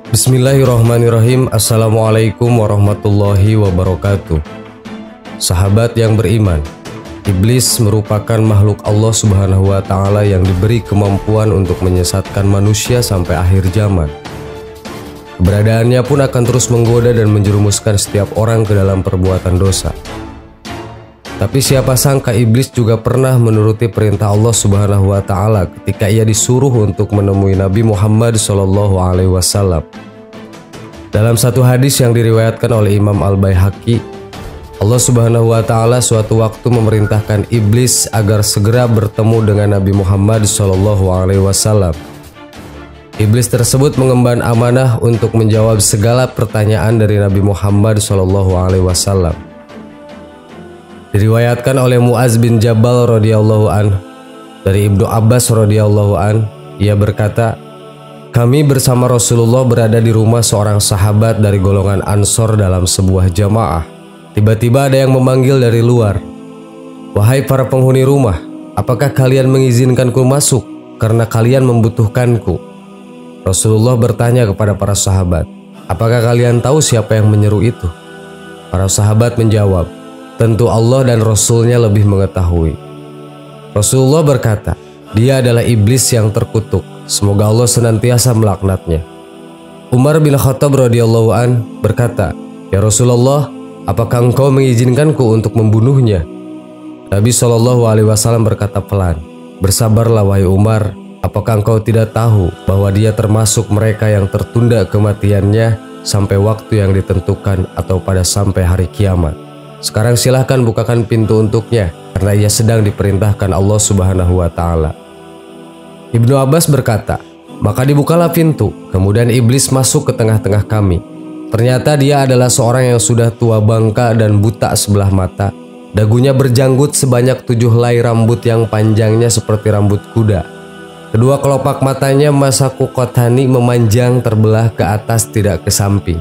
Bismillahirrahmanirrahim. Assalamualaikum warahmatullahi wabarakatuh. Sahabat yang beriman, iblis merupakan makhluk Allah Subhanahu wa Ta'ala yang diberi kemampuan untuk menyesatkan manusia sampai akhir zaman. Keberadaannya pun akan terus menggoda dan menjerumuskan setiap orang ke dalam perbuatan dosa. Tapi siapa sangka iblis juga pernah menuruti perintah Allah Subhanahu wa Ta'ala ketika ia disuruh untuk menemui Nabi Muhammad SAW. Dalam satu hadis yang diriwayatkan oleh Imam Al-Baihaqi, Allah Subhanahu wa Ta'ala suatu waktu memerintahkan iblis agar segera bertemu dengan Nabi Muhammad SAW. Iblis tersebut mengemban amanah untuk menjawab segala pertanyaan dari Nabi Muhammad SAW. Diriwayatkan oleh Muaz bin Jabal radhiyallahu an dari Ibnu Abbas radhiyallahu an, ia berkata, kami bersama Rasulullah berada di rumah seorang sahabat dari golongan Ansor dalam sebuah jamaah. Tiba-tiba ada yang memanggil dari luar, wahai para penghuni rumah, apakah kalian mengizinkanku masuk karena kalian membutuhkanku? Rasulullah bertanya kepada para sahabat, apakah kalian tahu siapa yang menyeru itu? Para sahabat menjawab, tentu Allah dan Rasulnya lebih mengetahui. Rasulullah berkata, dia adalah iblis yang terkutuk. Semoga Allah senantiasa melaknatnya. Umar bin Khattab radhiyallahu an berkata, ya Rasulullah, apakah engkau mengizinkanku untuk membunuhnya? Nabi SAW berkata pelan, bersabarlah wahai Umar, apakah engkau tidak tahu bahwa dia termasuk mereka yang tertunda kematiannya sampai waktu yang ditentukan atau pada sampai hari kiamat? Sekarang silahkan bukakan pintu untuknya, karena ia sedang diperintahkan Allah Subhanahu wa Ta'ala. Ibnu Abbas berkata, maka dibukalah pintu, kemudian iblis masuk ke tengah-tengah kami. Ternyata dia adalah seorang yang sudah tua bangka dan buta sebelah mata. Dagunya berjanggut sebanyak 7 helai rambut yang panjangnya seperti rambut kuda. Kedua kelopak matanya masaku kotani memanjang terbelah ke atas tidak ke samping.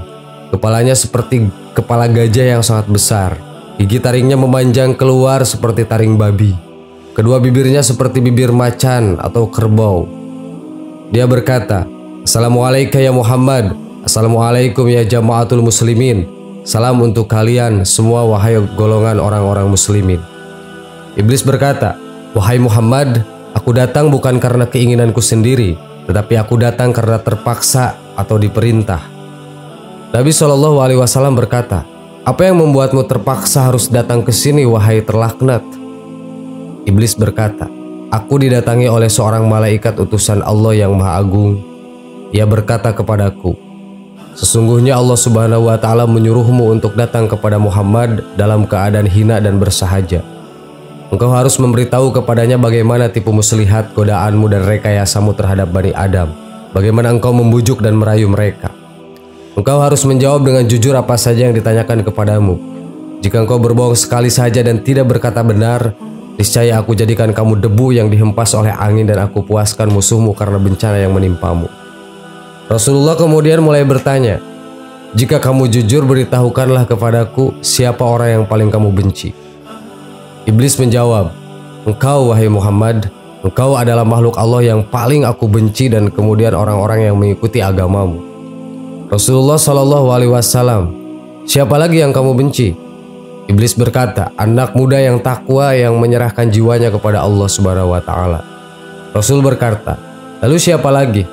Kepalanya seperti kepala gajah yang sangat besar. Gigi taringnya memanjang keluar seperti taring babi. Kedua bibirnya seperti bibir macan atau kerbau. Dia berkata, Assalamualaikum ya Muhammad. Assalamualaikum ya jamaatul muslimin. Salam untuk kalian semua wahai golongan orang-orang muslimin. Iblis berkata, wahai Muhammad, aku datang bukan karena keinginanku sendiri, tetapi aku datang karena terpaksa atau diperintah. Nabi SAW berkata, apa yang membuatmu terpaksa harus datang ke sini wahai terlaknat? Iblis berkata, aku didatangi oleh seorang malaikat utusan Allah yang Maha Agung. Ia berkata kepadaku, sesungguhnya Allah Subhanahu wa Ta'ala menyuruhmu untuk datang kepada Muhammad dalam keadaan hina dan bersahaja. Engkau harus memberitahu kepadanya bagaimana tipu muslihat, godaanmu dan rekayasamu terhadap Bani Adam. Bagaimana engkau membujuk dan merayu mereka. Engkau harus menjawab dengan jujur apa saja yang ditanyakan kepadamu. Jika engkau berbohong sekali saja dan tidak berkata benar, niscaya aku jadikan kamu debu yang dihempas oleh angin dan aku puaskan musuhmu karena bencana yang menimpamu. Rasulullah kemudian mulai bertanya, jika kamu jujur beritahukanlah kepadaku siapa orang yang paling kamu benci. Iblis menjawab, engkau wahai Muhammad, engkau adalah makhluk Allah yang paling aku benci dan kemudian orang-orang yang mengikuti agamamu. Rasulullah SAW, siapa lagi yang kamu benci? Iblis berkata, anak muda yang takwa yang menyerahkan jiwanya kepada Allah Subhanahu wa Ta'ala. Rasul berkata, lalu siapa lagi?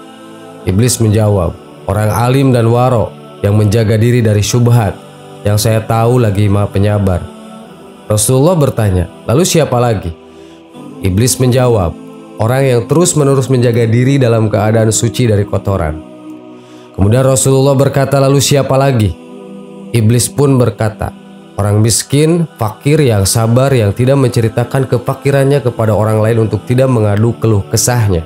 Iblis menjawab, orang alim dan waro yang menjaga diri dari syubhat, yang saya tahu lagi Maha Penyabar. Rasulullah bertanya, lalu siapa lagi? Iblis menjawab, orang yang terus-menerus menjaga diri dalam keadaan suci dari kotoran. Kemudian Rasulullah berkata, lalu siapa lagi? Iblis pun berkata, orang miskin, fakir yang sabar yang tidak menceritakan kefakirannya kepada orang lain untuk tidak mengadu keluh kesahnya.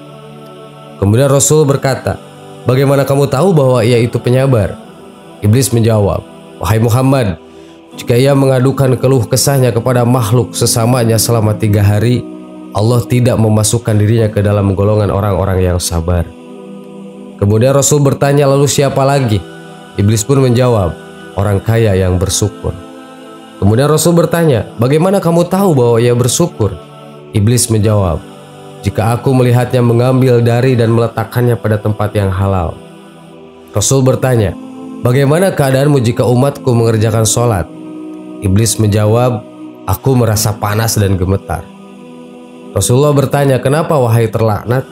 Kemudian Rasul berkata, bagaimana kamu tahu bahwa ia itu penyabar? Iblis menjawab, wahai Muhammad, jika ia mengadukan keluh kesahnya kepada makhluk sesamanya selama 3 hari, Allah tidak memasukkan dirinya ke dalam golongan orang-orang yang sabar. Kemudian Rasul bertanya, lalu siapa lagi? Iblis pun menjawab, orang kaya yang bersyukur. Kemudian Rasul bertanya, bagaimana kamu tahu bahwa ia bersyukur? Iblis menjawab, jika aku melihatnya mengambil dari dan meletakkannya pada tempat yang halal. Rasul bertanya, "Bagaimana keadaanmu jika umatku mengerjakan sholat?" Iblis menjawab, "Aku merasa panas dan gemetar." Rasulullah bertanya, "Kenapa wahai terlaknat?"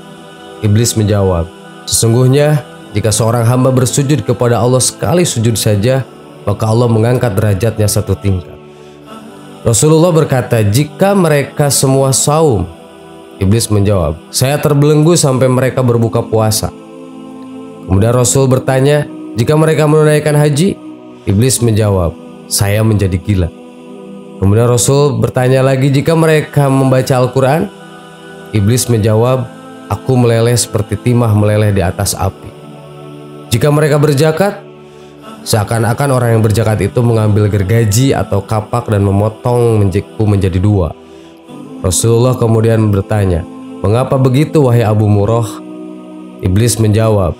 Iblis menjawab, "Sesungguhnya jika seorang hamba bersujud kepada Allah sekali sujud saja, maka Allah mengangkat derajatnya satu tingkat." Rasulullah berkata, "Jika mereka semua saum?" Iblis menjawab, "Saya terbelenggu sampai mereka berbuka puasa." Kemudian Rasul bertanya, "Jika mereka menunaikan haji?" Iblis menjawab, "Saya menjadi gila." Kemudian Rasul bertanya lagi, "Jika mereka membaca Al-Quran?" Iblis menjawab, "Aku meleleh seperti timah meleleh di atas api." "Jika mereka berzakat?" Seakan-akan orang yang berzakat itu mengambil gergaji atau kapak dan memotong menjekku menjadi dua. Rasulullah kemudian bertanya, "Mengapa begitu wahai Abu Murrah?" Iblis menjawab,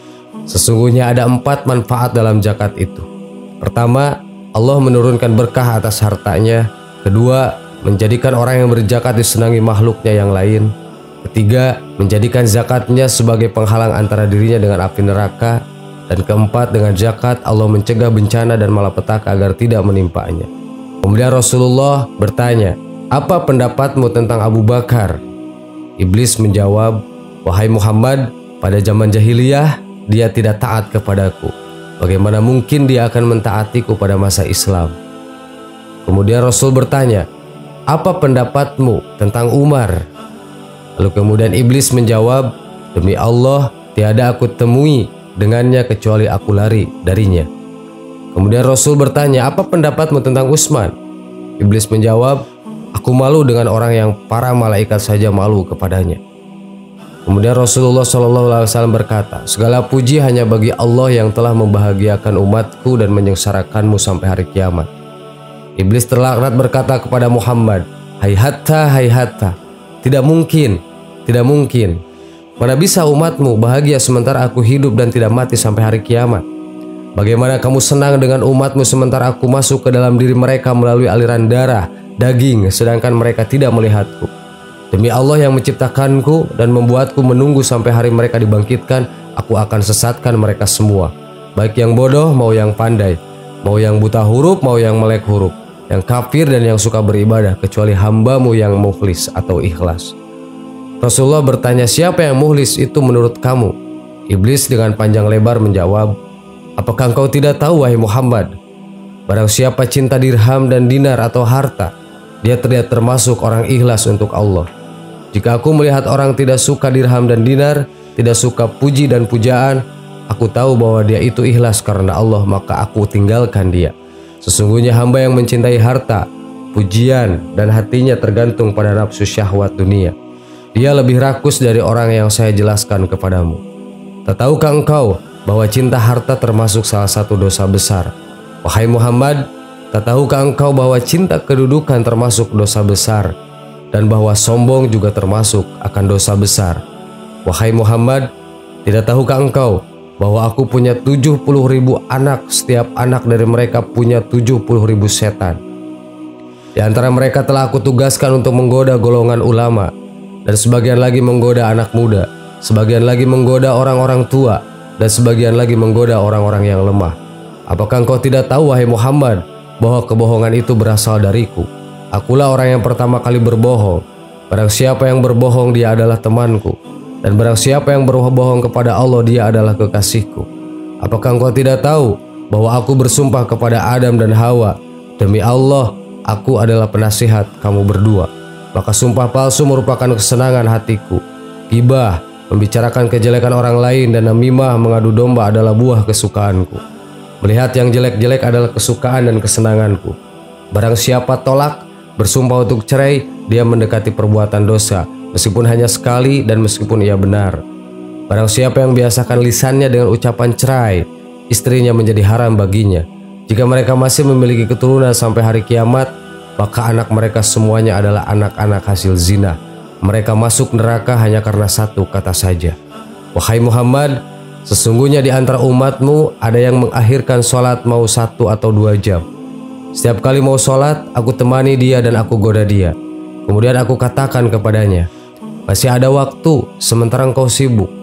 "Sesungguhnya ada 4 manfaat dalam zakat itu. Pertama, Allah menurunkan berkah atas hartanya. Kedua, menjadikan orang yang berzakat disenangi makhluknya yang lain. Ketiga, menjadikan zakatnya sebagai penghalang antara dirinya dengan api neraka. Dan keempat, dengan zakat Allah mencegah bencana dan malapetaka agar tidak menimpanya." Kemudian Rasulullah bertanya, "Apa pendapatmu tentang Abu Bakar?" Iblis menjawab, "Wahai Muhammad, pada zaman jahiliyah dia tidak taat kepadaku. Bagaimana mungkin dia akan mentaatiku pada masa Islam?" Kemudian Rasul bertanya, "Apa pendapatmu tentang Umar?" Lalu kemudian Iblis menjawab, "Demi Allah, tiada aku temui dengannya kecuali aku lari darinya." Kemudian Rasul bertanya, "Apa pendapatmu tentang Utsman?" Iblis menjawab, "Aku malu dengan orang yang para malaikat saja malu kepadanya." Kemudian Rasulullah SAW berkata, "Segala puji hanya bagi Allah yang telah membahagiakan umatku dan menyengsarakanmu sampai hari kiamat." Iblis terlaknat berkata kepada Muhammad, "Hayhatta, hayhatta, tidak mungkin, tidak mungkin. Mana bisa umatmu bahagia sementara aku hidup dan tidak mati sampai hari kiamat? Bagaimana kamu senang dengan umatmu sementara aku masuk ke dalam diri mereka melalui aliran darah, daging, sedangkan mereka tidak melihatku? Demi Allah yang menciptakanku dan membuatku menunggu sampai hari mereka dibangkitkan, aku akan sesatkan mereka semua. Baik yang bodoh mau yang pandai, mau yang buta huruf mau yang melek huruf, yang kafir dan yang suka beribadah, kecuali hambamu yang mukhlis atau ikhlas." Rasulullah bertanya, "Siapa yang mukhlis itu menurut kamu?" Iblis dengan panjang lebar menjawab, "Apakah engkau tidak tahu wahai Muhammad? Barang siapa cinta dirham dan dinar atau harta, dia tidak termasuk orang ikhlas untuk Allah. Jika aku melihat orang tidak suka dirham dan dinar, tidak suka puji dan pujaan, aku tahu bahwa dia itu ikhlas karena Allah, maka aku tinggalkan dia. Sesungguhnya hamba yang mencintai harta, pujian, dan hatinya tergantung pada nafsu syahwat dunia, dia lebih rakus dari orang yang saya jelaskan kepadamu. Tak tahukah engkau bahwa cinta harta termasuk salah satu dosa besar? Wahai Muhammad, tak tahukah engkau bahwa cinta kedudukan termasuk dosa besar, dan bahwa sombong juga termasuk akan dosa besar? Wahai Muhammad, tidak tahukah engkau bahwa aku punya 70.000 anak, setiap anak dari mereka punya 70.000 setan. Di antara mereka telah aku tugaskan untuk menggoda golongan ulama, dan sebagian lagi menggoda anak muda, sebagian lagi menggoda orang-orang tua, dan sebagian lagi menggoda orang-orang yang lemah. Apakah engkau tidak tahu wahai Muhammad bahwa kebohongan itu berasal dariku? Akulah orang yang pertama kali berbohong. Barang siapa yang berbohong dia adalah temanku, dan barang siapa yang berbohong kepada Allah dia adalah kekasihku. Apakah engkau tidak tahu bahwa aku bersumpah kepada Adam dan Hawa, demi Allah aku adalah penasihat kamu berdua? Maka sumpah palsu merupakan kesenangan hatiku. Gibah, membicarakan kejelekan orang lain, dan namimah, mengadu domba adalah buah kesukaanku. Melihat yang jelek-jelek adalah kesukaan dan kesenanganku. Barang siapa tolak, bersumpah untuk cerai, dia mendekati perbuatan dosa, meskipun hanya sekali dan meskipun ia benar. Barang siapa yang biasakan lisannya dengan ucapan cerai, istrinya menjadi haram baginya. Jika mereka masih memiliki keturunan sampai hari kiamat, maka anak mereka semuanya adalah anak-anak hasil zina. Mereka masuk neraka hanya karena satu kata saja. Wahai Muhammad, sesungguhnya di antara umatmu ada yang mengakhirkan sholat mau 1 atau 2 jam. Setiap kali mau sholat, aku temani dia dan aku goda dia. Kemudian aku katakan kepadanya, masih ada waktu sementara engkau sibuk.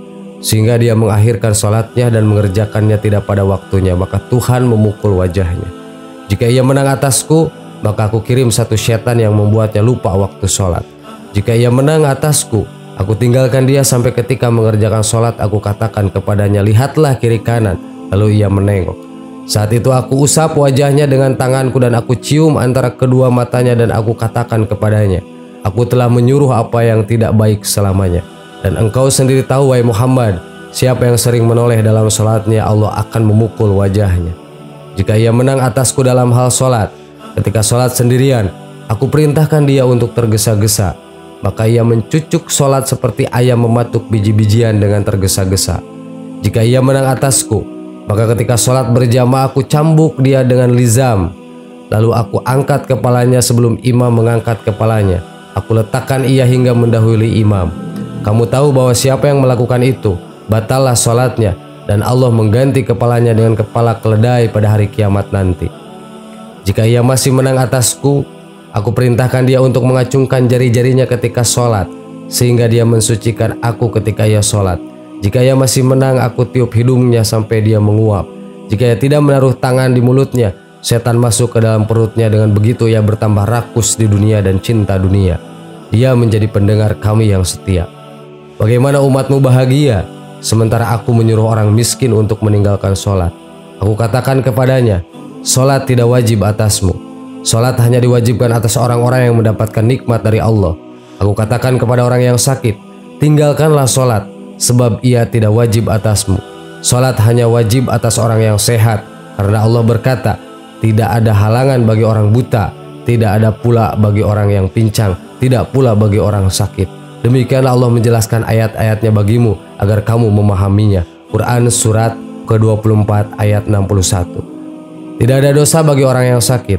sehingga dia mengakhirkan sholatnya dan mengerjakannya tidak pada waktunya, maka Tuhan memukul wajahnya. Jika ia menang atasku, maka aku kirim satu setan yang membuatnya lupa waktu sholat. Jika ia menang atasku, aku tinggalkan dia sampai ketika mengerjakan sholat aku katakan kepadanya, lihatlah kiri kanan, lalu ia menengok. Saat itu aku usap wajahnya dengan tanganku dan aku cium antara kedua matanya dan aku katakan kepadanya, aku telah menyuruh apa yang tidak baik selamanya. Dan engkau sendiri tahu, wahai Muhammad, siapa yang sering menoleh dalam sholatnya, Allah akan memukul wajahnya. Jika ia menang atasku dalam hal sholat, ketika sholat sendirian, aku perintahkan dia untuk tergesa-gesa, maka ia mencucuk sholat seperti ayam mematuk biji-bijian dengan tergesa-gesa. Jika ia menang atasku, maka ketika sholat berjamaah aku cambuk dia dengan lizam, lalu aku angkat kepalanya sebelum imam mengangkat kepalanya. Aku letakkan ia hingga mendahului imam. Kamu tahu bahwa siapa yang melakukan itu, batallah sholatnya, dan Allah mengganti kepalanya dengan kepala keledai pada hari kiamat nanti. Jika ia masih menang atasku, aku perintahkan dia untuk mengacungkan jari-jarinya ketika sholat, sehingga dia mensucikan aku ketika ia sholat. Jika ia masih menang, aku tiup hidungnya sampai dia menguap. Jika ia tidak menaruh tangan di mulutnya, setan masuk ke dalam perutnya. Dengan begitu ia bertambah rakus di dunia dan cinta dunia. Dia menjadi pendengar kami yang setia. Bagaimana umatmu bahagia, sementara aku menyuruh orang miskin untuk meninggalkan sholat. Aku katakan kepadanya, sholat tidak wajib atasmu. Sholat hanya diwajibkan atas orang-orang yang mendapatkan nikmat dari Allah. Aku katakan kepada orang yang sakit, tinggalkanlah sholat, sebab ia tidak wajib atasmu. Sholat hanya wajib atas orang yang sehat, karena Allah berkata, tidak ada halangan bagi orang buta, tidak ada pula bagi orang yang pincang, tidak pula bagi orang sakit. Demikianlah Allah menjelaskan ayat-ayatnya bagimu agar kamu memahaminya. Quran surat ke-24 ayat 61. Tidak ada dosa bagi orang yang sakit.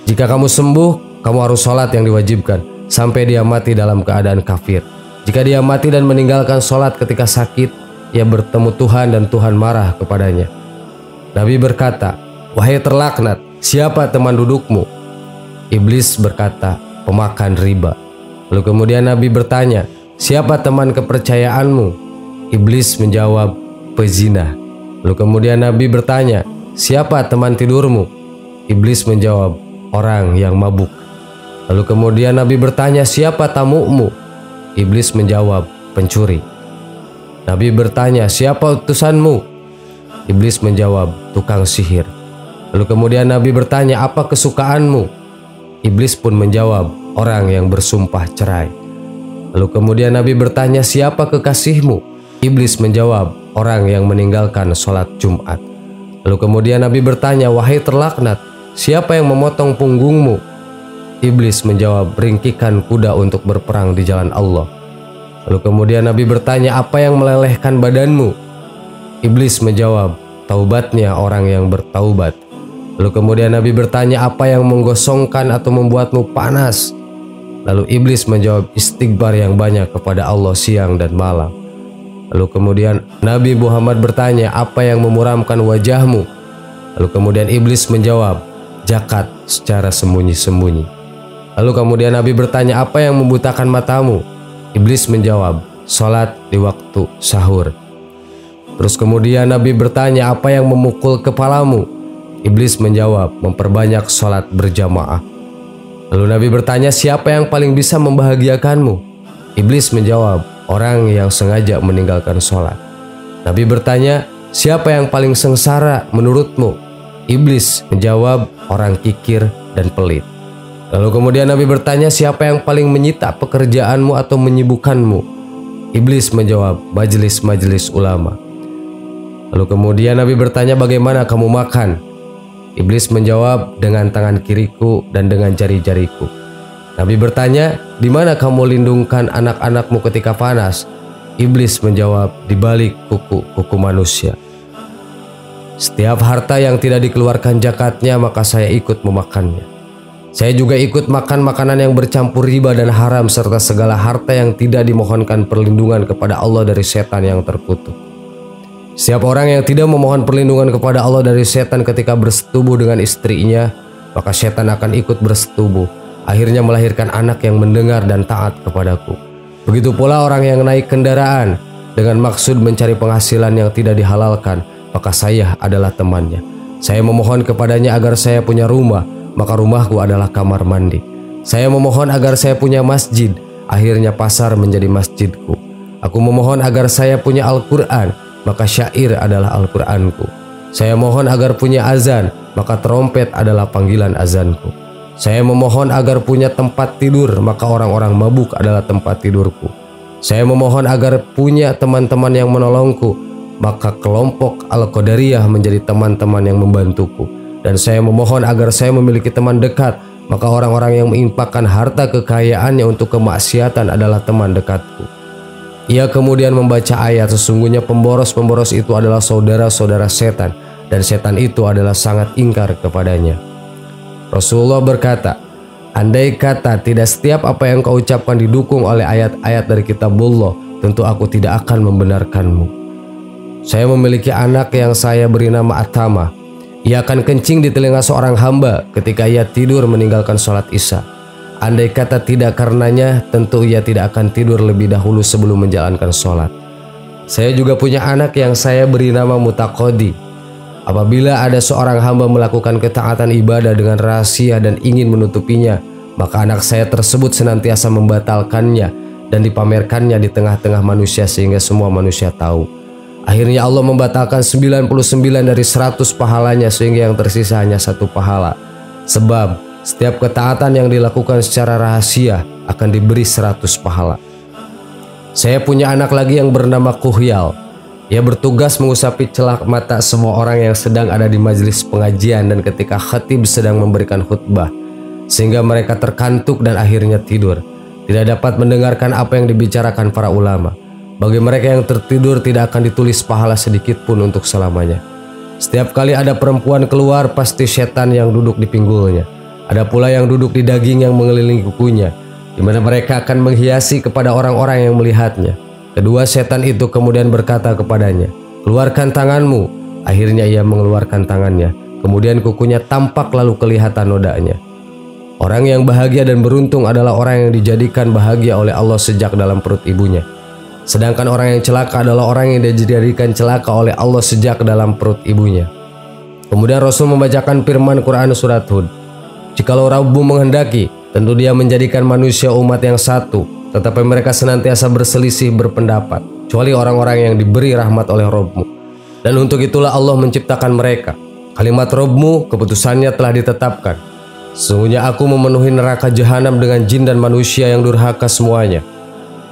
Jika kamu sembuh, kamu harus sholat yang diwajibkan sampai dia mati dalam keadaan kafir. Jika dia mati dan meninggalkan sholat ketika sakit, ia bertemu Tuhan dan Tuhan marah kepadanya. Nabi berkata, wahai terlaknat, siapa teman dudukmu? Iblis berkata, pemakan riba. Lalu kemudian Nabi bertanya, siapa teman kepercayaanmu? Iblis menjawab, pezina. Lalu kemudian Nabi bertanya, siapa teman tidurmu? Iblis menjawab, orang yang mabuk. Lalu kemudian Nabi bertanya, siapa tamumu? Iblis menjawab, pencuri. Nabi bertanya, siapa utusanmu? Iblis menjawab, tukang sihir. Lalu kemudian Nabi bertanya, apa kesukaanmu? Iblis pun menjawab, orang yang bersumpah cerai. Lalu kemudian Nabi bertanya, siapa kekasihmu? Iblis menjawab, orang yang meninggalkan sholat Jumat. Lalu kemudian Nabi bertanya, wahai terlaknat, siapa yang memotong punggungmu? Iblis menjawab, ringkikan kuda untuk berperang di jalan Allah. Lalu kemudian Nabi bertanya, apa yang melelehkan badanmu? Iblis menjawab, taubatnya orang yang bertaubat. Lalu kemudian Nabi bertanya, apa yang menggosongkan atau membuatmu panas? Lalu iblis menjawab, istighfar yang banyak kepada Allah siang dan malam. Lalu kemudian Nabi Muhammad bertanya, apa yang memuramkan wajahmu? Lalu kemudian iblis menjawab, zakat secara sembunyi-sembunyi. Lalu kemudian Nabi bertanya, apa yang membutakan matamu? Iblis menjawab, sholat di waktu sahur. Terus kemudian Nabi bertanya, apa yang memukul kepalamu? Iblis menjawab, memperbanyak sholat berjamaah. Lalu Nabi bertanya, siapa yang paling bisa membahagiakanmu? Iblis menjawab, orang yang sengaja meninggalkan sholat. Nabi bertanya, siapa yang paling sengsara menurutmu? Iblis menjawab, orang kikir dan pelit. Lalu kemudian Nabi bertanya, siapa yang paling menyita pekerjaanmu atau menyibukkanmu? Iblis menjawab, majelis-majelis ulama. Lalu kemudian Nabi bertanya, bagaimana kamu makan? Iblis menjawab, dengan tangan kiriku dan dengan jari-jariku. Nabi bertanya, di mana kamu lindungkan anak-anakmu ketika panas? Iblis menjawab, di balik kuku-kuku manusia. Setiap harta yang tidak dikeluarkan zakatnya, maka saya ikut memakannya. Saya juga ikut makan makanan yang bercampur riba dan haram, serta segala harta yang tidak dimohonkan perlindungan kepada Allah dari setan yang terkutuk. Setiap orang yang tidak memohon perlindungan kepada Allah dari setan ketika bersetubuh dengan istrinya, maka setan akan ikut bersetubuh, akhirnya melahirkan anak yang mendengar dan taat kepadaku. Begitu pula orang yang naik kendaraan dengan maksud mencari penghasilan yang tidak dihalalkan, maka saya adalah temannya. Saya memohon kepadanya agar saya punya rumah, maka rumahku adalah kamar mandi. Saya memohon agar saya punya masjid, akhirnya pasar menjadi masjidku. Aku memohon agar saya punya Al-Quran, maka syair adalah Al-Quranku. Saya mohon agar punya azan, maka trompet adalah panggilan azanku. Saya memohon agar punya tempat tidur, maka orang-orang mabuk adalah tempat tidurku. Saya memohon agar punya teman-teman yang menolongku, maka kelompok Al-Qadariyah menjadi teman-teman yang membantuku. Dan saya memohon agar saya memiliki teman dekat, maka orang-orang yang menginfakkan harta kekayaannya untuk kemaksiatan adalah teman dekatku. Ia kemudian membaca ayat, sesungguhnya pemboros-pemboros itu adalah saudara-saudara setan, dan setan itu adalah sangat ingkar kepadanya. Rasulullah berkata, andai kata tidak setiap apa yang kau ucapkan didukung oleh ayat-ayat dari kitabullah, tentu aku tidak akan membenarkanmu. Saya memiliki anak yang saya beri nama Atama. Ia akan kencing di telinga seorang hamba ketika ia tidur meninggalkan sholat isya. Andai kata tidak karenanya, tentu ia tidak akan tidur lebih dahulu sebelum menjalankan sholat. Saya juga punya anak yang saya beri nama Mutaqodi. Apabila ada seorang hamba melakukan ketaatan ibadah dengan rahasia dan ingin menutupinya, maka anak saya tersebut senantiasa membatalkannya dan dipamerkannya di tengah-tengah manusia sehingga semua manusia tahu. Akhirnya Allah membatalkan 99 dari 100 pahalanya sehingga yang tersisa hanya 1 pahala. Sebab setiap ketaatan yang dilakukan secara rahasia akan diberi 100 pahala. Saya punya anak lagi yang bernama Kuhyal. Ia bertugas mengusapi celak mata semua orang yang sedang ada di majelis pengajian dan ketika khatib sedang memberikan khutbah, sehingga mereka terkantuk dan akhirnya tidur, tidak dapat mendengarkan apa yang dibicarakan para ulama. Bagi mereka yang tertidur tidak akan ditulis pahala sedikit pun untuk selamanya. Setiap kali ada perempuan keluar, pasti setan yang duduk di pinggulnya. Ada pula yang duduk di daging yang mengelilingi kukunya, di mana mereka akan menghiasi kepada orang-orang yang melihatnya. Kedua setan itu kemudian berkata kepadanya, keluarkan tanganmu. Akhirnya ia mengeluarkan tangannya. Kemudian kukunya tampak lalu kelihatan nodanya. Orang yang bahagia dan beruntung adalah orang yang dijadikan bahagia oleh Allah sejak dalam perut ibunya. Sedangkan orang yang celaka adalah orang yang dijadikan celaka oleh Allah sejak dalam perut ibunya. Kemudian Rasul membacakan firman Quran surat Hud. Jikalau Rabbu menghendaki, tentu dia menjadikan manusia umat yang satu. Tetapi mereka senantiasa berselisih berpendapat, kecuali orang-orang yang diberi rahmat oleh Rabb-Mu. Dan untuk itulah Allah menciptakan mereka. Kalimat Rabb-Mu, keputusannya telah ditetapkan. Sesungguhnya aku memenuhi neraka jahanam dengan jin dan manusia yang durhaka semuanya.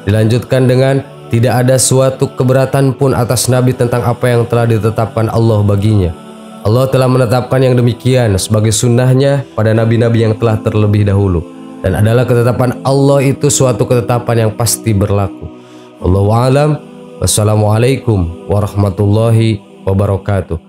Dilanjutkan dengan, tidak ada suatu keberatan pun atas Nabi tentang apa yang telah ditetapkan Allah baginya. Allah telah menetapkan yang demikian sebagai sunnahnya pada nabi-nabi yang telah terlebih dahulu. Dan adalah ketetapan Allah itu suatu ketetapan yang pasti berlaku. Wallahu a'lam. Wassalamualaikum warahmatullahi wabarakatuh.